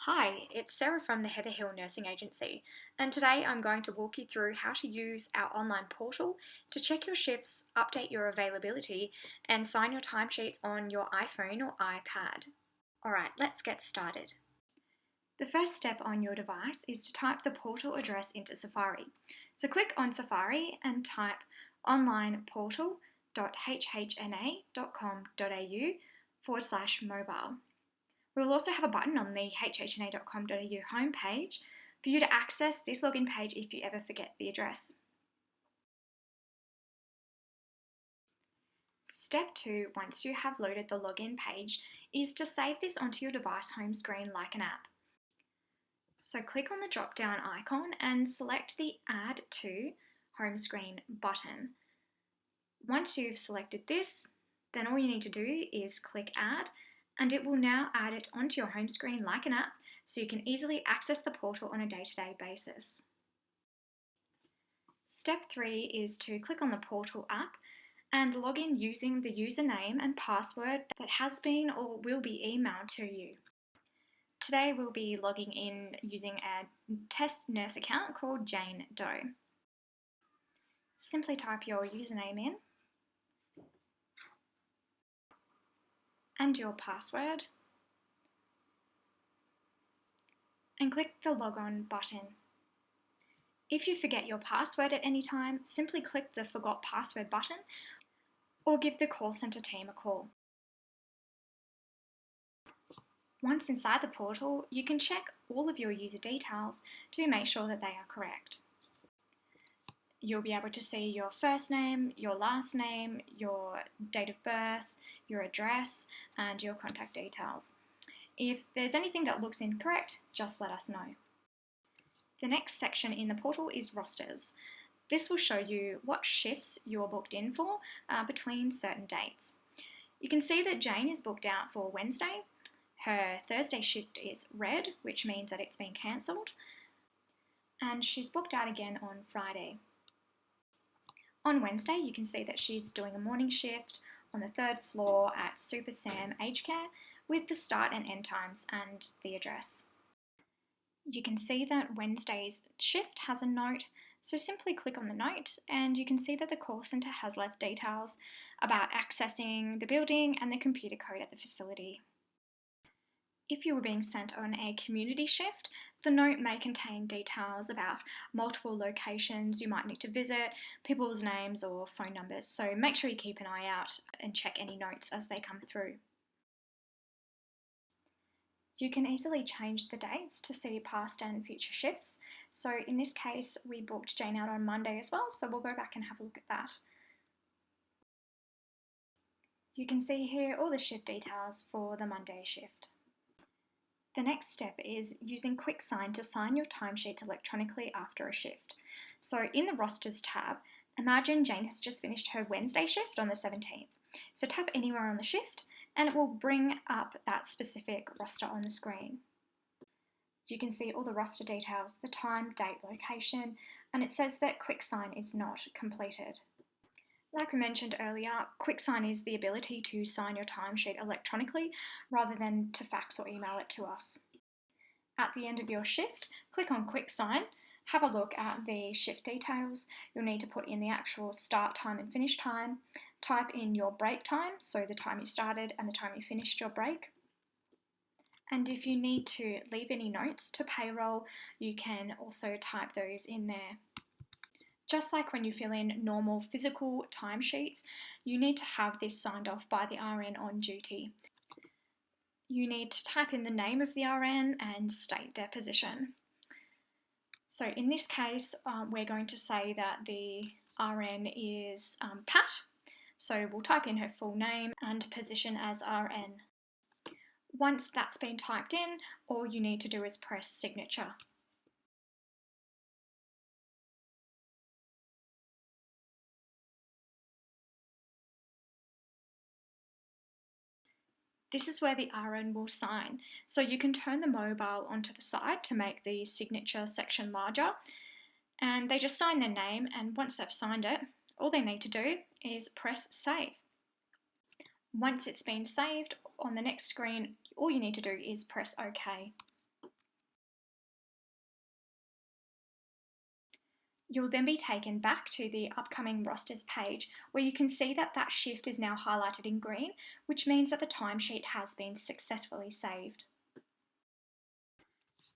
Hi, it's Sarah from the Heather Hill Nursing Agency, and today I'm going to walk you through how to use our online portal to check your shifts, update your availability, and sign your timesheets on your iPhone or iPad. Alright, let's get started. The first step on your device is to type the portal address into Safari. So click on Safari and type onlineportal.hhna.com.au/mobile. We will also have a button on the hhna.com.au homepage for you to access this login page if you ever forget the address. Step 2, once you have loaded the login page, is to save this onto your device home screen like an app. So click on the drop down icon and select the Add to Home Screen button. Once you've selected this, then all you need to do is click Add, and it will now add it onto your home screen like an app so you can easily access the portal on a day-to-day basis. Step 3 is to click on the portal app and log in using the username and password that has been or will be emailed to you. Today we'll be logging in using a test nurse account called Jane Doe. Simply type your username in and your password and click the log on button. If you forget your password at any time, simply click the forgot password button or give the call centre team a call. Once inside the portal, you can check all of your user details to make sure that they are correct. You'll be able to see your first name, your last name, your date of birth, your address, and your contact details. If there's anything that looks incorrect, just let us know. The next section in the portal is rosters. This will show you what shifts you're booked in for between certain dates. You can see that Jane is booked out for Wednesday. Her Thursday shift is red, which means that it's been cancelled. And she's booked out again on Friday. On Wednesday, you can see that she's doing a morning shift on the 3rd floor at Super Sam Aged Care with the start and end times and the address. You can see that Wednesday's shift has a note, so simply click on the note and you can see that the call centre has left details about accessing the building and the computer code at the facility. If you were being sent on a community shift, the note may contain details about multiple locations you might need to visit, people's names or phone numbers, so make sure you keep an eye out and check any notes as they come through. You can easily change the dates to see past and future shifts. So in this case, we booked Jane out on Monday as well, so we'll go back and have a look at that. You can see here all the shift details for the Monday shift. The next step is using QuickSign to sign your timesheets electronically after a shift. So in the Rosters tab, imagine Jane has just finished her Wednesday shift on the 17th. So tap anywhere on the shift and it will bring up that specific roster on the screen. You can see all the roster details, the time, date, location, and it says that QuickSign is not completed. Like we mentioned earlier, QuickSign is the ability to sign your timesheet electronically rather than to fax or email it to us. At the end of your shift, click on QuickSign, have a look at the shift details. You'll need to put in the actual start time and finish time, type in your break time, so the time you started and the time you finished your break. And if you need to leave any notes to payroll, you can also type those in there. Just like when you fill in normal physical timesheets, you need to have this signed off by the RN on duty. You need to type in the name of the RN and state their position. So in this case, we're going to say that the RN is Pat. So we'll type in her full name and position as RN. Once that's been typed in, all you need to do is press signature. This is where the RN will sign. So you can turn the mobile onto the side to make the signature section larger. And they just sign their name, and once they've signed it, all they need to do is press save. Once it's been saved, on the next screen, all you need to do is press OK. You'll then be taken back to the upcoming rosters page where you can see that that shift is now highlighted in green, which means that the timesheet has been successfully saved.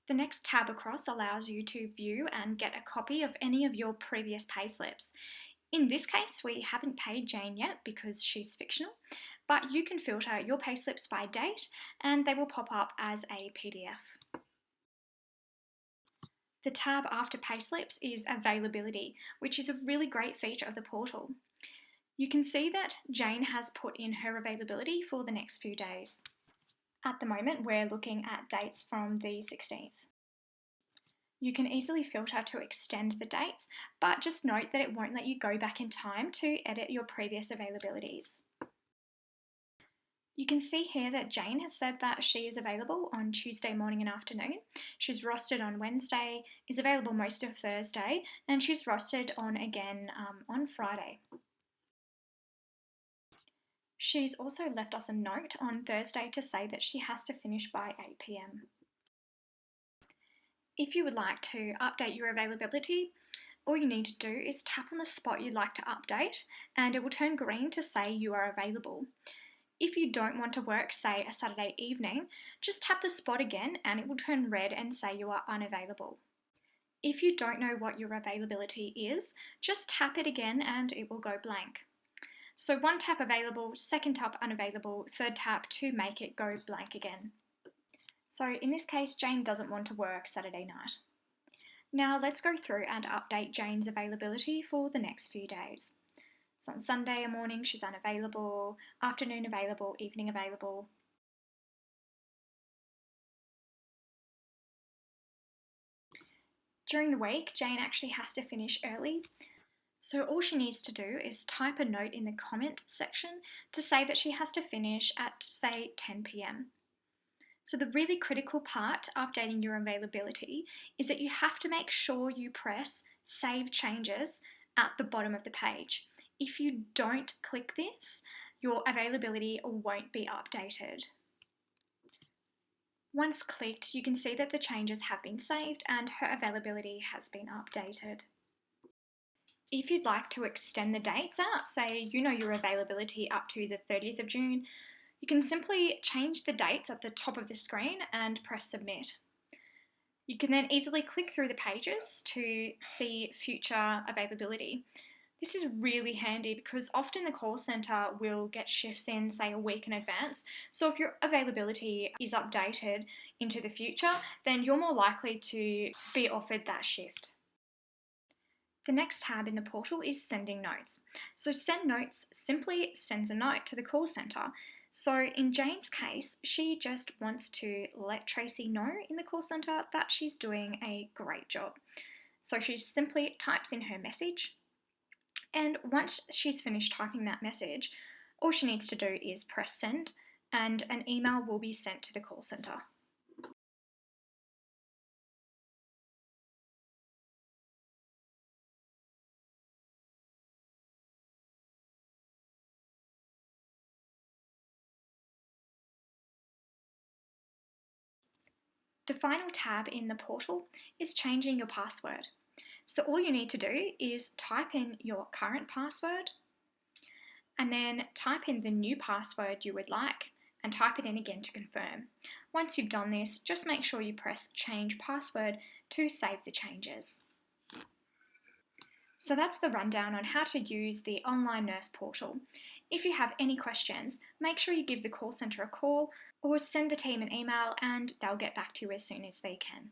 The next tab across allows you to view and get a copy of any of your previous payslips. In this case, we haven't paid Jane yet because she's fictional, but you can filter your payslips by date and they will pop up as a PDF. The tab after payslips is availability, which is a really great feature of the portal. You can see that Jane has put in her availability for the next few days. At the moment, we're looking at dates from the 16th. You can easily filter to extend the dates, but just note that it won't let you go back in time to edit your previous availabilities. You can see here that Jane has said that she is available on Tuesday morning and afternoon. She's rostered on Wednesday, is available most of Thursday, and she's rostered on again on Friday. She's also left us a note on Thursday to say that she has to finish by 8 p.m. If you would like to update your availability, all you need to do is tap on the spot you'd like to update and it will turn green to say you are available. If you don't want to work, say, a Saturday evening, just tap the spot again and it will turn red and say you are unavailable. If you don't know what your availability is, just tap it again and it will go blank. So one tap available, second tap unavailable, third tap to make it go blank again. So in this case, Jane doesn't want to work Saturday night. Now let's go through and update Jane's availability for the next few days. So on Sunday morning, she's unavailable, afternoon available, evening available. During the week, Jane actually has to finish early. So all she needs to do is type a note in the comment section to say that she has to finish at, say, 10 p.m. So the really critical part to updating your availability is that you have to make sure you press Save Changes at the bottom of the page. If you don't click this, your availability won't be updated. Once clicked, you can see that the changes have been saved and her availability has been updated. If you'd like to extend the dates out, say you know your availability up to the 30th of June, you can simply change the dates at the top of the screen and press Submit. You can then easily click through the pages to see future availability. This is really handy because often the call centre will get shifts in, say, a week in advance. So if your availability is updated into the future, then you're more likely to be offered that shift. The next tab in the portal is Sending Notes. So Send Notes simply sends a note to the call centre. So in Jane's case, she just wants to let Tracy know in the call centre that she's doing a great job. So she simply types in her message, and once she's finished typing that message, all she needs to do is press Send, and an email will be sent to the call centre. The final tab in the portal is changing your password. So all you need to do is type in your current password and then type in the new password you would like and type it in again to confirm. Once you've done this, just make sure you press Change Password to save the changes. So that's the rundown on how to use the online nurse portal. If you have any questions, make sure you give the call centre a call or send the team an email and they'll get back to you as soon as they can.